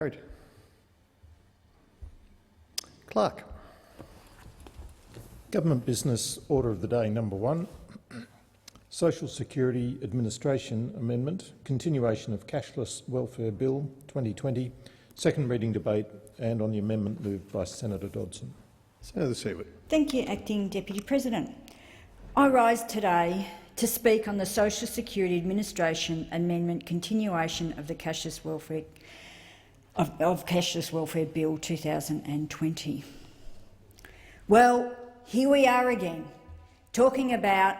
Carried. Clerk. Government Business Order of the Day number 1. Social Security Administration Amendment, continuation of Cashless Welfare Bill 2020, second reading debate, and on the amendment moved by Senator Dodson. Senator Siewert. Thank you, Acting Deputy President. I rise today to speak on the Social Security Administration Amendment, continuation of the Cashless Welfare Cashless Welfare Bill 2020. Well, here we are again, talking about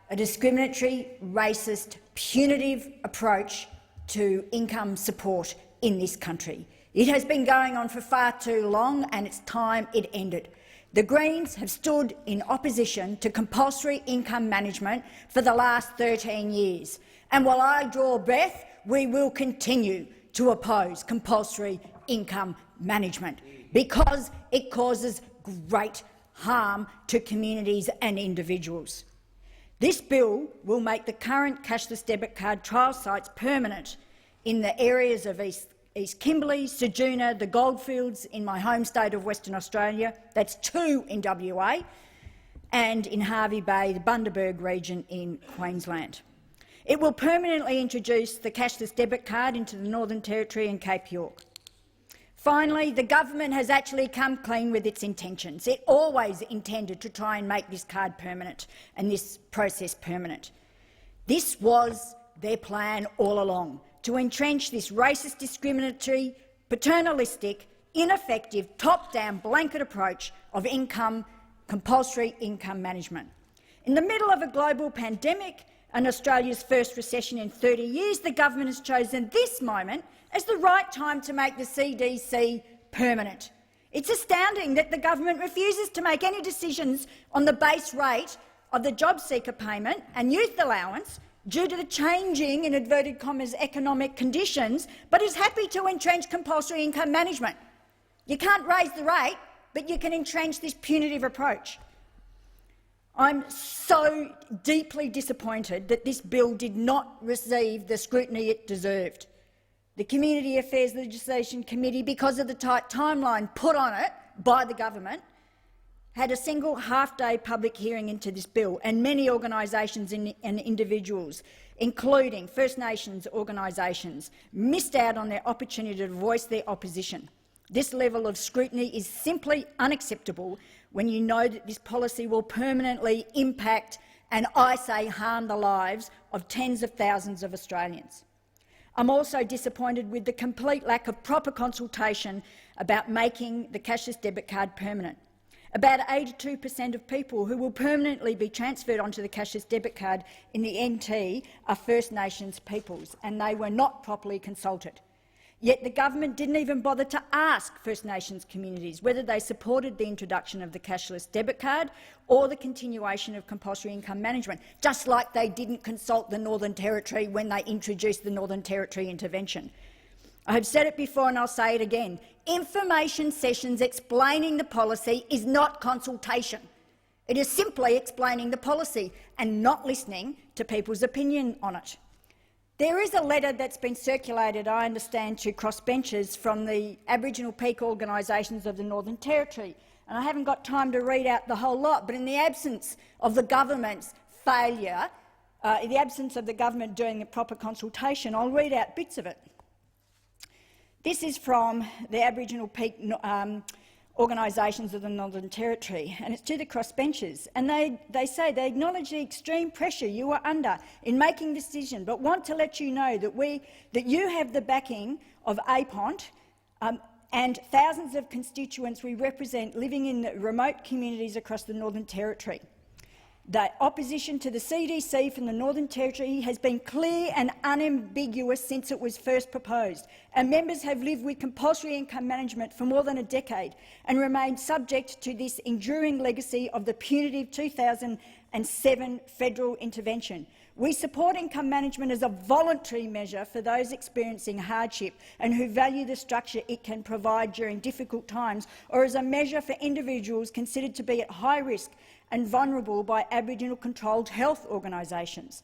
a discriminatory, racist, punitive approach to income support in this country. It has been going on for far too long, and it's time it ended. The Greens have stood in opposition to compulsory income management for the last 13 years, and while I draw breath, we will continue to oppose compulsory income management because it causes great harm to communities and individuals. This bill will make the current cashless debit card trial sites permanent in the areas of East Kimberley, Ceduna, the Goldfields in my home state of Western Australia, that's 2 in WA, and in Hervey Bay, the Bundaberg region in Queensland. It will permanently introduce the cashless debit card into the Northern Territory and Cape York. Finally, the government has actually come clean with its intentions. It always intended to try and make this card permanent and this process permanent. This was their plan all along, to entrench this racist, discriminatory, paternalistic, ineffective, top-down blanket approach of compulsory income management. In the middle of a global pandemic and Australia's first recession in 30 years, the government has chosen this moment as the right time to make the CDC permanent. It's astounding that the government refuses to make any decisions on the base rate of the job seeker payment and youth allowance due to the changing, in inverted commas, economic conditions, but is happy to entrench compulsory income management. You can't raise the rate, but you can entrench this punitive approach. I'm so deeply disappointed that this bill did not receive the scrutiny it deserved. The Community Affairs Legislation Committee, because of the tight timeline put on it by the government, had a single half-day public hearing into this bill, and many organisations and individuals, including First Nations organisations, missed out on their opportunity to voice their opposition. This level of scrutiny is simply unacceptable when you know that this policy will permanently impact and, I say, harm the lives of tens of thousands of Australians. I'm also disappointed with the complete lack of proper consultation about making the cashless debit card permanent. About 82% of people who will permanently be transferred onto the cashless debit card in the NT are First Nations peoples, and they were not properly consulted. Yet the government didn't even bother to ask First Nations communities whether they supported the introduction of the cashless debit card or the continuation of compulsory income management, just like they didn't consult the Northern Territory when they introduced the Northern Territory intervention. I have said it before and I'll say it again. Information sessions explaining the policy is not consultation. It is simply explaining the policy and not listening to people's opinion on it. There is a letter that's been circulated, I understand, to crossbenchers from the Aboriginal peak organisations of the Northern Territory, and I haven't got time to read out the whole lot, but in the absence of the government's failure, in the absence of the government doing the proper consultation, I'll read out bits of it. This is from the Aboriginal peak organisations of the Northern Territory, and it's to the crossbenchers. And they say they acknowledge the extreme pressure you are under in making this decision, but want to let you know that you have the backing of APONT and thousands of constituents we represent living in remote communities across the Northern Territory. The opposition to the CDC from the Northern Territory has been clear and unambiguous since it was first proposed, and members have lived with compulsory income management for more than a decade and remain subject to this enduring legacy of the punitive 2007 federal intervention. We support income management as a voluntary measure for those experiencing hardship and who value the structure it can provide during difficult times, or as a measure for individuals considered to be at high risk and vulnerable by Aboriginal-controlled health organisations.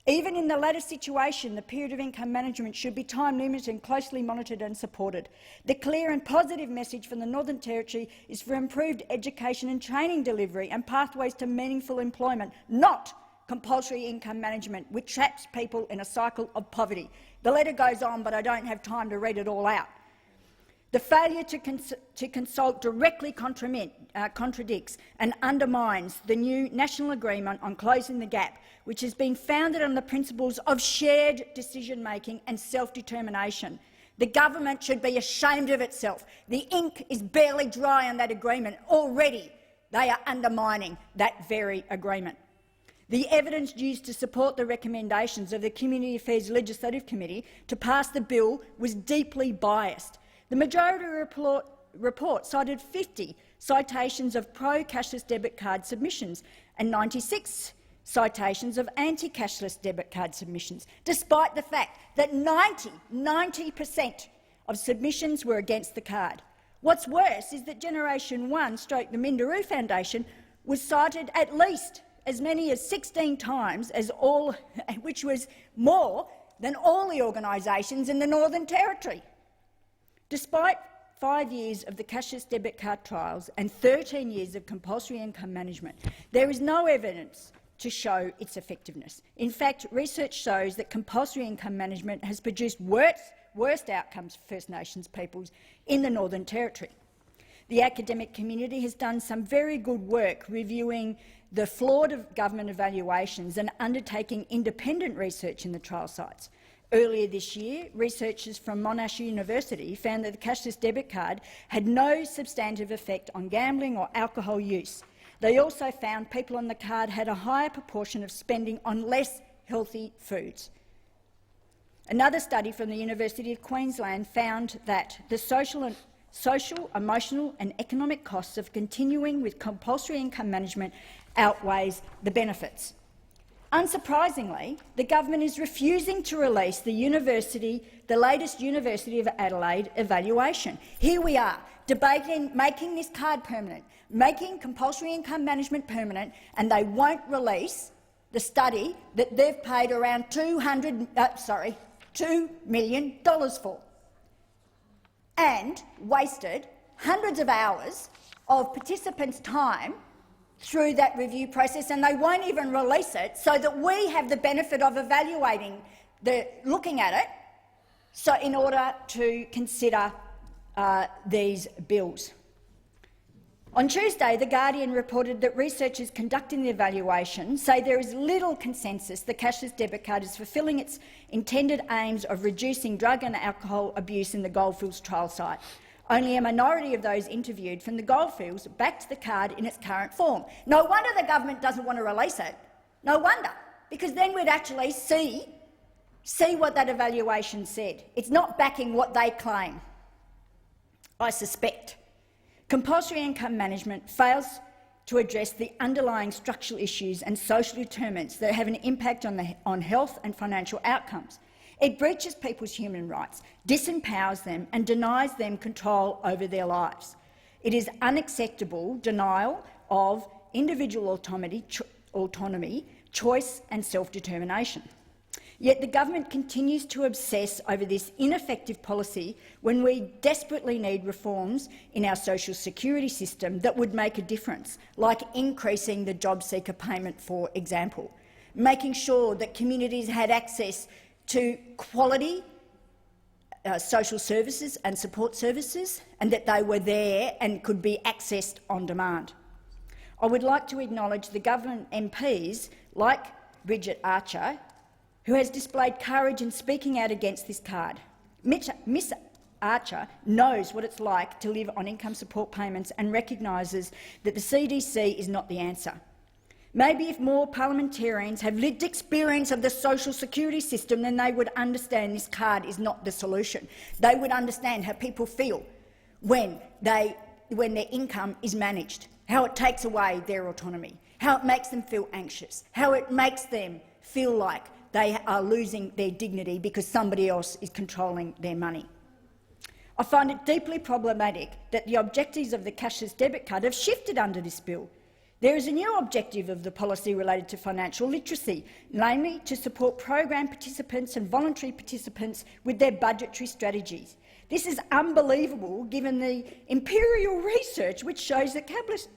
Even in the latter situation, the period of income management should be time-limited and closely monitored and supported. The clear and positive message from the Northern Territory is for improved education and training delivery and pathways to meaningful employment, not compulsory income management, which traps people in a cycle of poverty. The letter goes on, but I don't have time to read it all out. The failure to consult directly contradicts and undermines the new national agreement on closing the gap, which has been founded on the principles of shared decision-making and self-determination. The government should be ashamed of itself. The ink is barely dry on that agreement. Already they are undermining that very agreement. The evidence used to support the recommendations of the Community Affairs Legislative Committee to pass the bill was deeply biased. The majority report cited 50 citations of pro-cashless debit card submissions and 96 citations of anti-cashless debit card submissions, despite the fact that 90% of submissions were against the card. What's worse is that Generation 1 / the Minderoo Foundation was cited at least as many as 16 times, which was more than all the organisations in the Northern Territory. Despite 5 years of the cashless debit card trials and 13 years of compulsory income management, there is no evidence to show its effectiveness. In fact, research shows that compulsory income management has produced worst outcomes for First Nations peoples in the Northern Territory. The academic community has done some very good work reviewing the flawed government evaluations and undertaking independent research in the trial sites. Earlier this year, researchers from Monash University found that the cashless debit card had no substantive effect on gambling or alcohol use. They also found people on the card had a higher proportion of spending on less healthy foods. Another study from the University of Queensland found that the social, emotional and economic costs of continuing with compulsory income management outweighs the benefits. Unsurprisingly, the government is refusing to release the latest University of Adelaide evaluation. Here we are, debating making this card permanent, making compulsory income management permanent, and they won't release the study that they've paid around $2 million for, and wasted hundreds of hours of participants' time through that review process, and they won't even release it so that we have the benefit of looking at it, so in order to consider these bills. On Tuesday, The Guardian reported that researchers conducting the evaluation say there is little consensus the cashless debit card is fulfilling its intended aims of reducing drug and alcohol abuse in the Goldfields trial site. Only a minority of those interviewed from the Goldfields backed the card in its current form. No wonder the government doesn't want to release it. No wonder, because then we'd actually see what that evaluation said. It's not backing what they claim, I suspect. Compulsory income management fails to address the underlying structural issues and social determinants that have an impact on health and financial outcomes. It breaches people's human rights, disempowers them and denies them control over their lives. It is unacceptable denial of individual autonomy, choice and self-determination. Yet the government continues to obsess over this ineffective policy when we desperately need reforms in our social security system that would make a difference, like increasing the job seeker payment, for example, making sure that communities had access to quality social services and support services, and that they were there and could be accessed on demand. I would like to acknowledge the government MPs, like Bridget Archer, who has displayed courage in speaking out against this card. Miss Archer knows what it's like to live on income support payments and recognises that the CDC is not the answer. Maybe if more parliamentarians have lived experience of the social security system, then they would understand this card is not the solution. They would understand how people feel when their income is managed, how it takes away their autonomy, how it makes them feel anxious, how it makes them feel like they are losing their dignity because somebody else is controlling their money. I find it deeply problematic that the objectives of the cashless debit card have shifted under this bill. There is a new objective of the policy related to financial literacy, namely to support program participants and voluntary participants with their budgetary strategies. This is unbelievable given the imperial research which shows that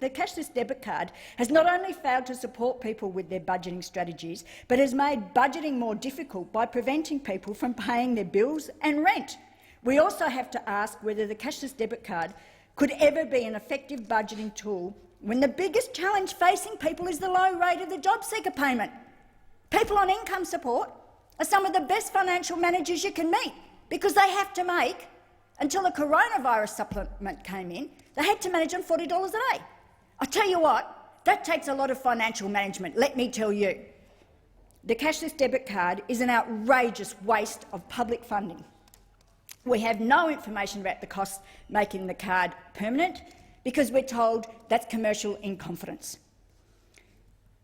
the cashless debit card has not only failed to support people with their budgeting strategies, but has made budgeting more difficult by preventing people from paying their bills and rent. We also have to ask whether the cashless debit card could ever be an effective budgeting tool when the biggest challenge facing people is the low rate of the job seeker payment. People on income support are some of the best financial managers you can meet because they have to make, until the coronavirus supplement came in, they had to manage on $40 a day. I tell you what, that takes a lot of financial management, let me tell you. The cashless debit card is an outrageous waste of public funding. We have no information about the costs making the card permanent because we're told that's commercial in confidence.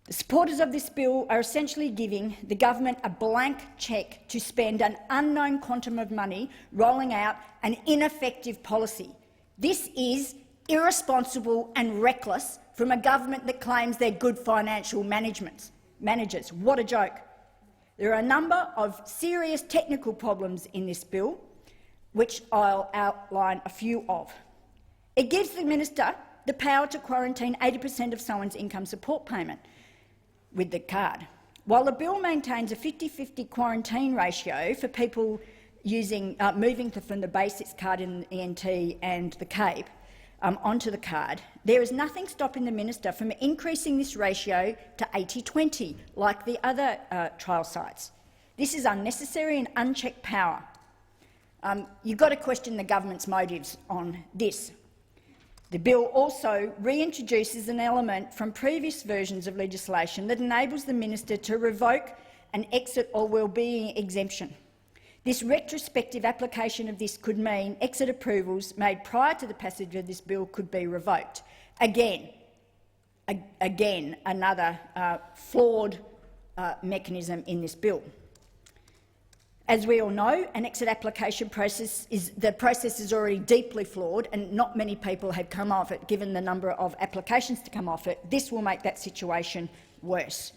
The supporters of this bill are essentially giving the government a blank cheque to spend an unknown quantum of money rolling out an ineffective policy. This is irresponsible and reckless from a government that claims they're good financial managers. What a joke. There are a number of serious technical problems in this bill, which I'll outline a few of. It gives the minister the power to quarantine 80% of someone's income support payment with the card. While the bill maintains a 50-50 quarantine ratio for people moving from the basics card in the ENT and the CAPE onto the card, there is nothing stopping the minister from increasing this ratio to 80-20, like the other trial sites. This is unnecessary and unchecked power. You've got to question the government's motives on this. The bill also reintroduces an element from previous versions of legislation that enables the minister to revoke an exit or wellbeing exemption. This retrospective application of this could mean exit approvals made prior to the passage of this bill could be revoked. Again, another flawed mechanism in this bill. As we all know, an exit application process is already deeply flawed and not many people have come off it, given the number of applications to come off it. This will make that situation worse.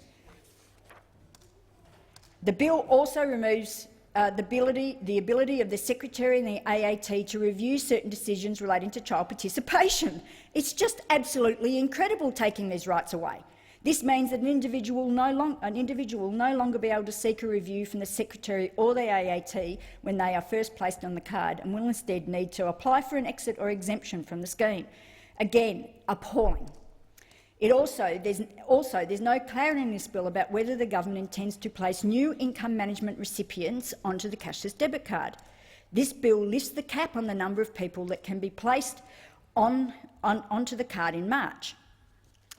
The bill also removes the ability of the Secretary and the AAT to review certain decisions relating to child participation. It's just absolutely incredible taking these rights away. This means that an individual will no longer be able to seek a review from the Secretary or the AAT when they are first placed on the card and will instead need to apply for an exit or exemption from the scheme. Again, appalling. There's no clarity in this bill about whether the government intends to place new income management recipients onto the cashless debit card. This bill lifts the cap on the number of people that can be placed onto the card in March.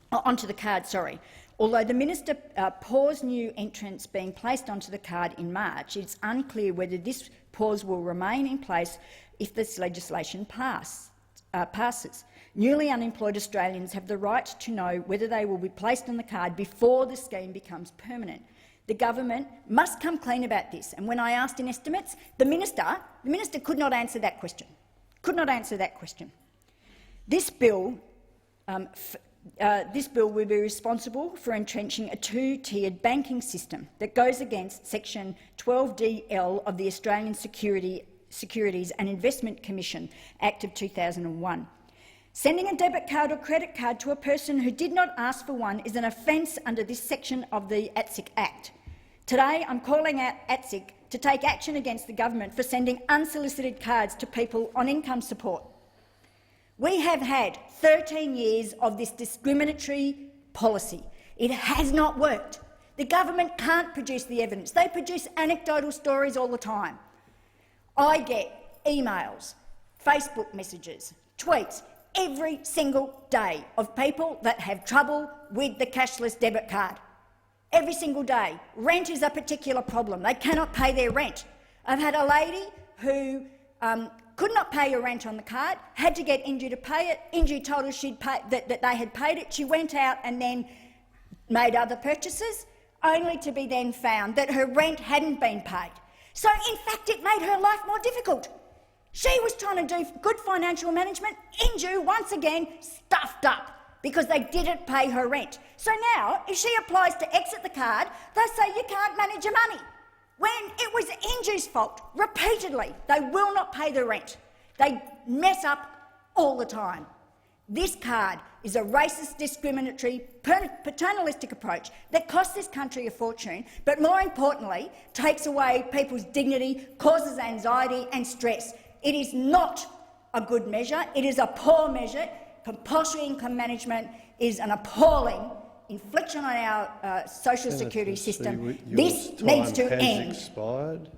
Although the minister paused new entrants being placed onto the card in March, it's unclear whether this pause will remain in place if this legislation passes. Newly unemployed Australians have the right to know whether they will be placed on the card before the scheme becomes permanent. The government must come clean about this, and when I asked in estimates, the minister could not answer that question. This bill will be responsible for entrenching a two-tiered banking system that goes against Section 12DL of the Australian Securities and Investment Commission Act of 2001. Sending a debit card or credit card to a person who did not ask for one is an offence under this section of the ATSIC Act. Today I'm calling out ATSIC to take action against the government for sending unsolicited cards to people on income support. We have had 13 years of this discriminatory policy. It has not worked. The government can't produce the evidence. They produce anecdotal stories all the time. I get emails, Facebook messages, tweets every single day of people that have trouble with the cashless debit card. Every single day. Rent is a particular problem. They cannot pay their rent. I've had a lady who could not pay her rent on the card, had to get Inju to pay it. Inju told her that they had paid it. She went out and then made other purchases, only to be then found that her rent hadn't been paid. So, in fact, it made her life more difficult. She was trying to do good financial management. Inju, once again, stuffed up because they didn't pay her rent. So now, if she applies to exit the card, they say you can't manage your money. When it was Inju's fault, repeatedly, they will not pay the rent. They mess up all the time. This card is a racist, discriminatory, paternalistic approach that costs this country a fortune, but more importantly, takes away people's dignity, causes anxiety and stress. It is not a good measure. It is a poor measure. Compulsory income management is an appalling infliction on our social security system. Siewert, this needs to your time has end. expired.